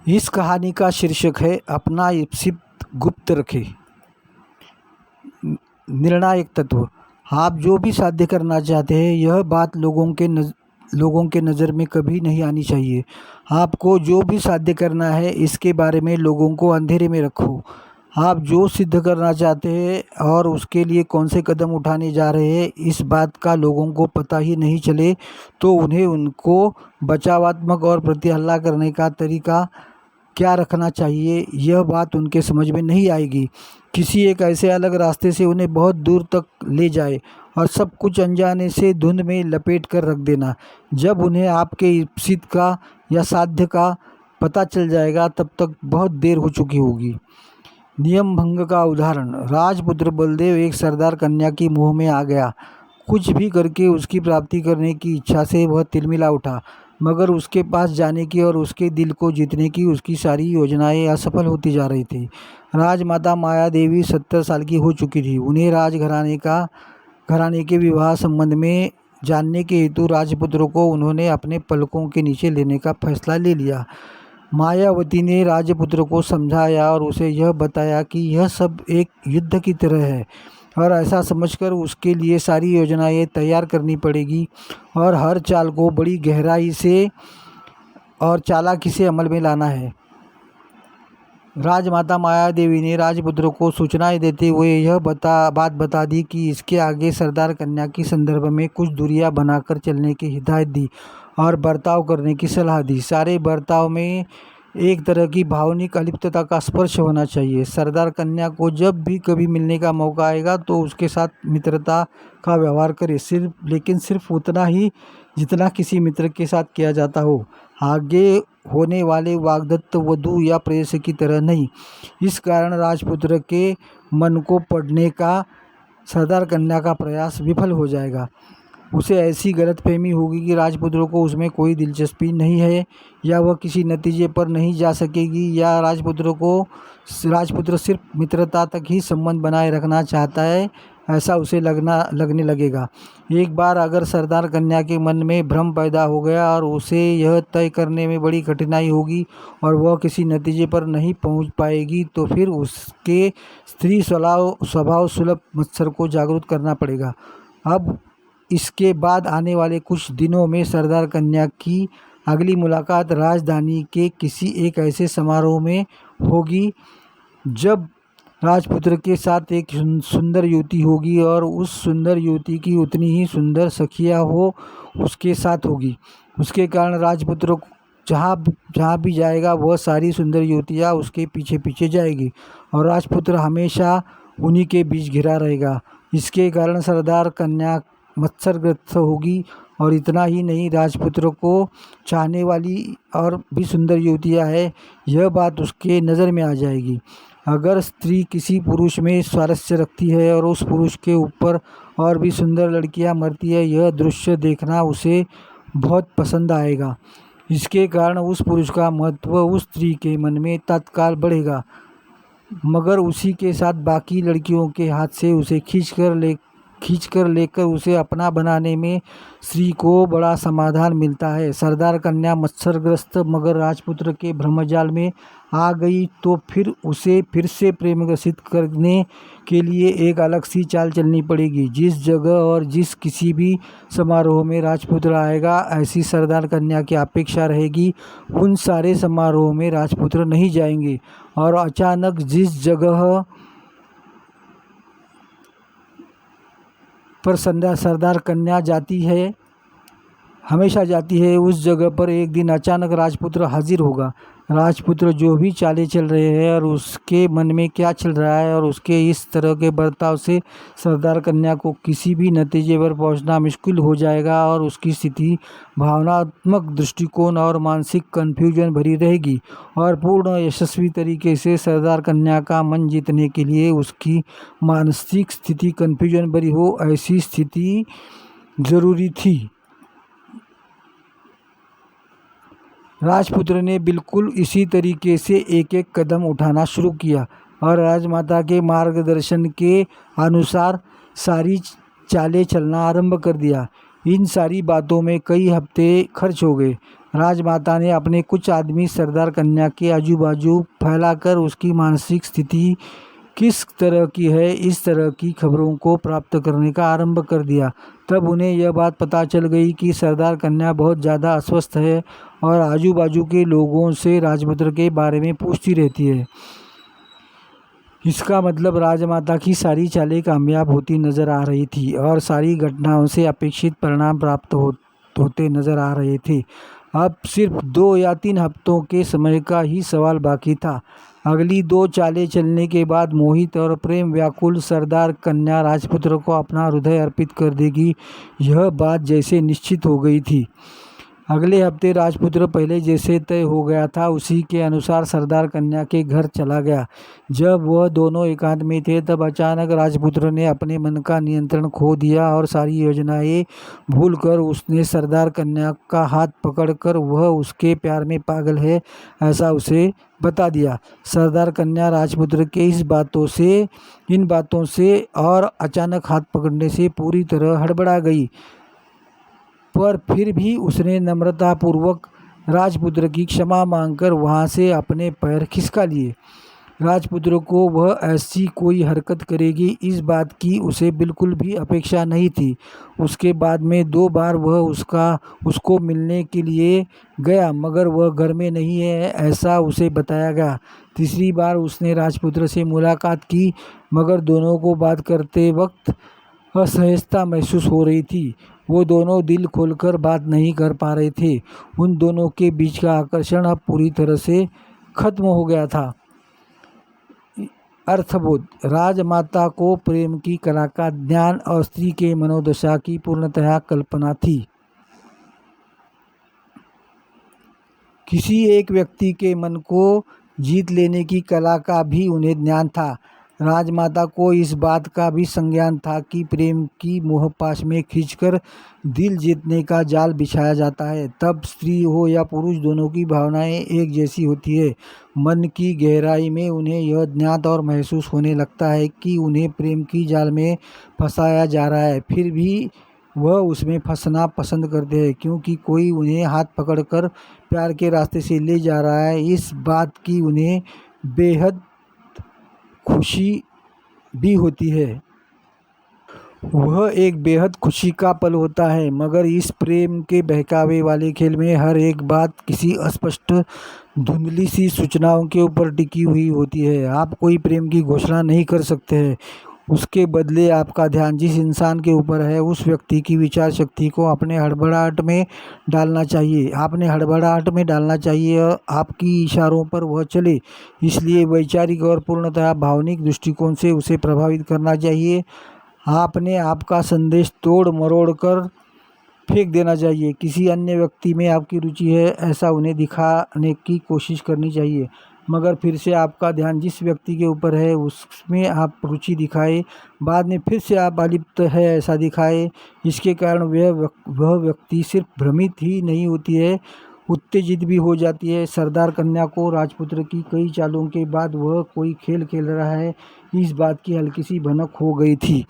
इस कहानी का शीर्षक है अपना इप्सित गुप्त रखें। निर्णायक तत्व। आप जो भी साध्य करना चाहते हैं यह बात लोगों के नज़र में कभी नहीं आनी चाहिए। आपको जो भी साध्य करना है इसके बारे में लोगों को अंधेरे में रखो। आप जो सिद्ध करना चाहते हैं और उसके लिए कौन से कदम उठाने जा रहे हैं इस बात का लोगों को पता ही नहीं चले तो उन्हें उनको बचावात्मक और प्रतिहल्ला करने का तरीका क्या रखना चाहिए यह बात उनके समझ में नहीं आएगी। किसी एक ऐसे अलग रास्ते से उन्हें बहुत दूर तक ले जाए और सब कुछ अनजाने से धुंध में लपेट कर रख देना। जब उन्हें आपके इप्सित का या साध्य का पता चल जाएगा तब तक बहुत देर हो चुकी होगी। नियम भंग का उदाहरण। राजपुत्र बलदेव एक सरदार कन्या की मोह में आ गया। कुछ भी करके उसकी प्राप्ति करने की इच्छा से वह तिलमिला उठा, मगर उसके पास जाने की और उसके दिल को जीतने की उसकी सारी योजनाएं असफल होती जा रही थी। राजमाता माया देवी 70 साल की हो चुकी थी। उन्हें घराने के विवाह संबंध में जानने के हेतु राजपुत्र को उन्होंने अपने पलकों के नीचे लेने का फैसला ले लिया। मायावती ने राजपुत्र को समझाया और उसे यह बताया कि यह सब एक युद्ध की तरह है और ऐसा समझकर उसके लिए सारी योजनाएं तैयार करनी पड़ेगी और हर चाल को बड़ी गहराई से और चालाकी से अमल में लाना है। राजमाता माया देवी ने राजपुत्र को सूचनाएं देते हुए यह बात बता दी कि इसके आगे सरदार कन्या के संदर्भ में कुछ दूरियां बनाकर चलने की हिदायत दी और बर्ताव करने की सलाह दी। सारे बर्ताव में एक तरह की भावनिक अलिप्तता का स्पर्श होना चाहिए। सरदार कन्या को जब भी कभी मिलने का मौका आएगा तो उसके साथ मित्रता का व्यवहार करे, लेकिन सिर्फ उतना ही जितना किसी मित्र के साथ किया जाता हो। आगे होने वाले वाग्दत्त वधू या प्रेयसी की तरह नहीं। इस कारण राजपुत्र के मन को पढ़ने का सरदार कन्या का प्रयास विफल हो जाएगा। उसे ऐसी गलतफहमी होगी कि राजपुत्र को उसमें कोई दिलचस्पी नहीं है या वह किसी नतीजे पर नहीं जा सकेगी या राजपुत्र सिर्फ मित्रता तक ही संबंध बनाए रखना चाहता है, ऐसा उसे लगने लगेगा। एक बार अगर सरदार कन्या के मन में भ्रम पैदा हो गया और उसे यह तय करने में बड़ी कठिनाई होगी और वह किसी नतीजे पर नहीं पहुंच पाएगी तो फिर उसके स्त्री स्वभाव सुलभ मत्सर को जागरूक करना पड़ेगा। अब इसके बाद आने वाले कुछ दिनों में सरदार कन्या की अगली मुलाकात राजधानी के किसी एक ऐसे समारोह में होगी जब राजपुत्र के साथ एक सुंदर युवती होगी और उस सुंदर युवती की उतनी ही सुंदर सखिया उसके साथ होगी। उसके कारण राजपुत्र जहाँ भी जाएगा वह सारी सुंदर युवतियाँ उसके पीछे पीछे जाएगी और राजपुत्र हमेशा उन्हीं के बीच घिरा रहेगा। इसके कारण सरदार कन्या मत्सरग्रस्त होगी और इतना ही नहीं, राजपुत्र को चाहने वाली और भी सुंदर युवतियाँ हैं यह बात उसके नज़र में आ जाएगी। अगर स्त्री किसी पुरुष में स्वारस्य रखती है और उस पुरुष के ऊपर और भी सुंदर लड़कियां मरती है, यह दृश्य देखना उसे बहुत पसंद आएगा। इसके कारण उस पुरुष का महत्व उस स्त्री के मन में तत्काल बढ़ेगा, मगर उसी के साथ बाकी लड़कियों के हाथ से उसे खींच कर लेकर उसे अपना बनाने में स्त्री को बड़ा समाधान मिलता है। सरदार कन्या मत्सरग्रस्त मगर राजपुत्र के ब्रह्मजाल में आ गई तो फिर उसे फिर से प्रेम ग्रसित करने के लिए एक अलग सी चाल चलनी पड़ेगी। जिस जगह और जिस किसी भी समारोह में राजपुत्र आएगा ऐसी सरदार कन्या की अपेक्षा रहेगी। उन सारे समारोह में राजपुत्र नहीं जाएंगे और अचानक जिस जगह पर सरदार कन्या हमेशा जाती है उस जगह पर एक दिन अचानक राजपुत्र हाजिर होगा। राजपुत्र जो भी चालें चल रहे हैं और उसके मन में क्या चल रहा है और उसके इस तरह के बर्ताव से सरदार कन्या को किसी भी नतीजे पर पहुंचना मुश्किल हो जाएगा और उसकी स्थिति भावनात्मक दृष्टिकोण और मानसिक कन्फ्यूजन भरी रहेगी और पूर्ण यशस्वी तरीके से सरदार कन्या का मन जीतने के लिए उसकी मानसिक स्थिति कन्फ्यूजन भरी हो, ऐसी स्थिति जरूरी थी। राजपुत्र ने बिल्कुल इसी तरीके से एक एक कदम उठाना शुरू किया और राजमाता के मार्गदर्शन के अनुसार सारी चालें चलना आरंभ कर दिया। इन सारी बातों में कई हफ्ते खर्च हो गए। राजमाता ने अपने कुछ आदमी सरदार कन्या के आजू बाजू फैलाकर उसकी मानसिक स्थिति किस तरह की है इस तरह की खबरों को प्राप्त करने का आरंभ कर दिया। तब उन्हें यह बात पता चल गई कि सरदार कन्या बहुत ज़्यादा अस्वस्थ है और आजू बाजू के लोगों से राजपुत्र के बारे में पूछती रहती है। इसका मतलब राजमाता की सारी चालें कामयाब होती नजर आ रही थी और सारी घटनाओं से अपेक्षित परिणाम प्राप्त होते नजर आ रहे थे। अब सिर्फ 2 या 3 हफ्तों के समय का ही सवाल बाकी था। अगली 2 चालें चलने के बाद मोहित और प्रेम व्याकुल सरदार कन्या राजपुत्र को अपना हृदय अर्पित कर देगी, यह बात जैसे निश्चित हो गई थी। अगले हफ्ते राजपुत्र पहले जैसे तय हो गया था उसी के अनुसार सरदार कन्या के घर चला गया। जब वह दोनों एकांत में थे तब अचानक राजपुत्र ने अपने मन का नियंत्रण खो दिया और सारी योजनाएं भूलकर उसने सरदार कन्या का हाथ पकड़कर वह उसके प्यार में पागल है ऐसा उसे बता दिया। सरदार कन्या राजपुत्र के इन बातों से और अचानक हाथ पकड़ने से पूरी तरह हड़बड़ा गई, पर फिर भी उसने नम्रतापूर्वक राजपुत्र की क्षमा मांगकर वहां से अपने पैर खिसका लिए। राजपुत्र को वह ऐसी कोई हरकत करेगी इस बात की उसे बिल्कुल भी अपेक्षा नहीं थी। उसके बाद में 2 बार वह उसको मिलने के लिए गया मगर वह घर में नहीं है ऐसा उसे बताया गया। तीसरी बार उसने राजपुत्र से मुलाकात की मगर दोनों को बात करते वक्त असहजता महसूस हो रही थी। वो दोनों दिल खोलकर बात नहीं कर पा रहे थे। उन दोनों के बीच का आकर्षण अब पूरी तरह से खत्म हो गया था। अर्थबोध: राजमाता को प्रेम की कला का ज्ञान और स्त्री के मनोदशा की पूर्णतः कल्पना थी। किसी एक व्यक्ति के मन को जीत लेने की कला का भी उन्हें ज्ञान था। राजमाता को इस बात का भी संज्ञान था कि प्रेम की मोहपाश में खींचकर दिल जीतने का जाल बिछाया जाता है तब स्त्री हो या पुरुष दोनों की भावनाएं एक जैसी होती है। मन की गहराई में उन्हें यह ज्ञात और महसूस होने लगता है कि उन्हें प्रेम की जाल में फंसाया जा रहा है, फिर भी वह उसमें फंसना पसंद करते हैं क्योंकि कोई उन्हें हाथ पकड़कर प्यार के रास्ते से ले जा रहा है। इस बात की उन्हें बेहद खुशी भी होती है। वह एक बेहद खुशी का पल होता है मगर इस प्रेम के बहकावे वाले खेल में हर एक बात किसी अस्पष्ट धुंधली सी सूचनाओं के ऊपर टिकी हुई होती है। आप कोई प्रेम की घोषणा नहीं कर सकते हैं, उसके बदले आपका ध्यान जिस इंसान के ऊपर है उस व्यक्ति की विचार शक्ति को आपने हड़बड़ाहट में डालना चाहिए आपकी इशारों पर वह चले। इसलिए वैचारिक और पूर्णतः भावनिक दृष्टिकोण से उसे प्रभावित करना चाहिए। आपने आपका संदेश तोड़ मरोड़ कर फेंक देना चाहिए। किसी अन्य व्यक्ति में आपकी रुचि है ऐसा उन्हें दिखाने की कोशिश करनी चाहिए मगर फिर से आपका ध्यान जिस व्यक्ति के ऊपर है उसमें आप रुचि दिखाए, बाद में फिर से आप अलिप्त है ऐसा दिखाए। इसके कारण वह व्यक्ति सिर्फ भ्रमित ही नहीं होती है, उत्तेजित भी हो जाती है। सरदार कन्या को राजपुत्र की कई चालों के बाद वह कोई खेल खेल रहा है इस बात की हल्की सी भनक हो गई थी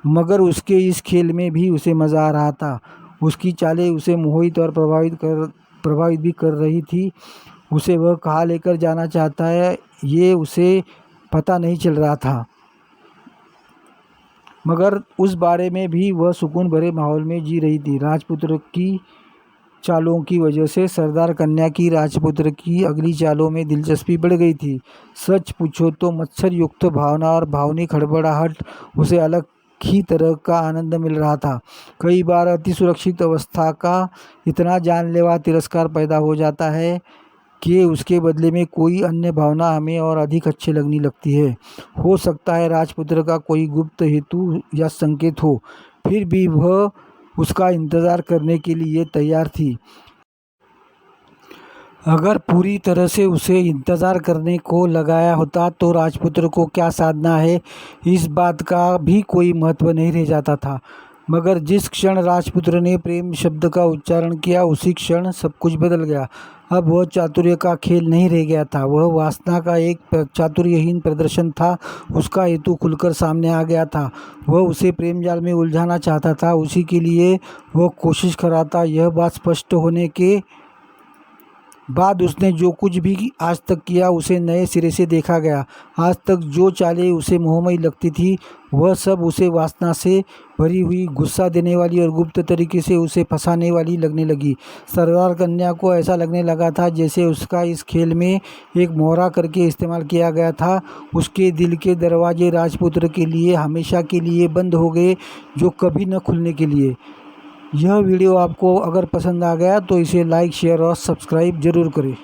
मगर उसके इस खेल में भी उसे मज़ा आ रहा था। उसकी चालें उसे मोहित और प्रभावित भी कर रही थी। उसे वह कहाँ लेकर जाना चाहता है ये उसे पता नहीं चल रहा था मगर उस बारे में भी वह सुकून भरे माहौल में जी रही थी। राजपुत्र की चालों की वजह से सरदार कन्या की राजपुत्र की अगली चालों में दिलचस्पी बढ़ गई थी। सच पूछो तो मत्सर युक्त भावना और भावनिक हड़बड़ाहट उसे अलग ही तरह का आनंद मिल रहा था। कई बार अति सुरक्षित अवस्था का इतना जानलेवा तिरस्कार पैदा हो जाता है कि उसके बदले में कोई अन्य भावना हमें और अधिक अच्छी लगने लगती है। हो सकता है राजपुत्र का कोई गुप्त हेतु या संकेत हो, फिर भी वह उसका इंतज़ार करने के लिए तैयार थी। अगर पूरी तरह से उसे इंतज़ार करने को लगाया होता तो राजपुत्र को क्या साधना है इस बात का भी कोई महत्व नहीं रह जाता था। मगर जिस क्षण राजपुत्र ने प्रेम शब्द का उच्चारण किया उसी क्षण सब कुछ बदल गया। अब वह चातुर्य का खेल नहीं रह गया था, वह वासना का एक चातुर्यहीन प्रदर्शन था। उसका हेतु खुलकर सामने आ गया था। वह उसे प्रेम जाल में उलझाना चाहता था, उसी के लिए वह कोशिश कर रहा था। यह बात स्पष्ट होने के बाद उसने जो कुछ भी आज तक किया उसे नए सिरे से देखा गया। आज तक जो चालें उसे मोहमयी लगती थी वह सब उसे वासना से भरी हुई, गुस्सा देने वाली और गुप्त तरीके से उसे फंसाने वाली लगने लगी। सरदार कन्या को ऐसा लगने लगा था जैसे उसका इस खेल में एक मोहरा करके इस्तेमाल किया गया था। उसके दिल के दरवाजे राजपुत्र के लिए हमेशा के लिए बंद हो गए, जो कभी न खुलने के लिए। यह वीडियो आपको अगर पसंद आ गया तो इसे लाइक, शेयर और सब्सक्राइब ज़रूर करें।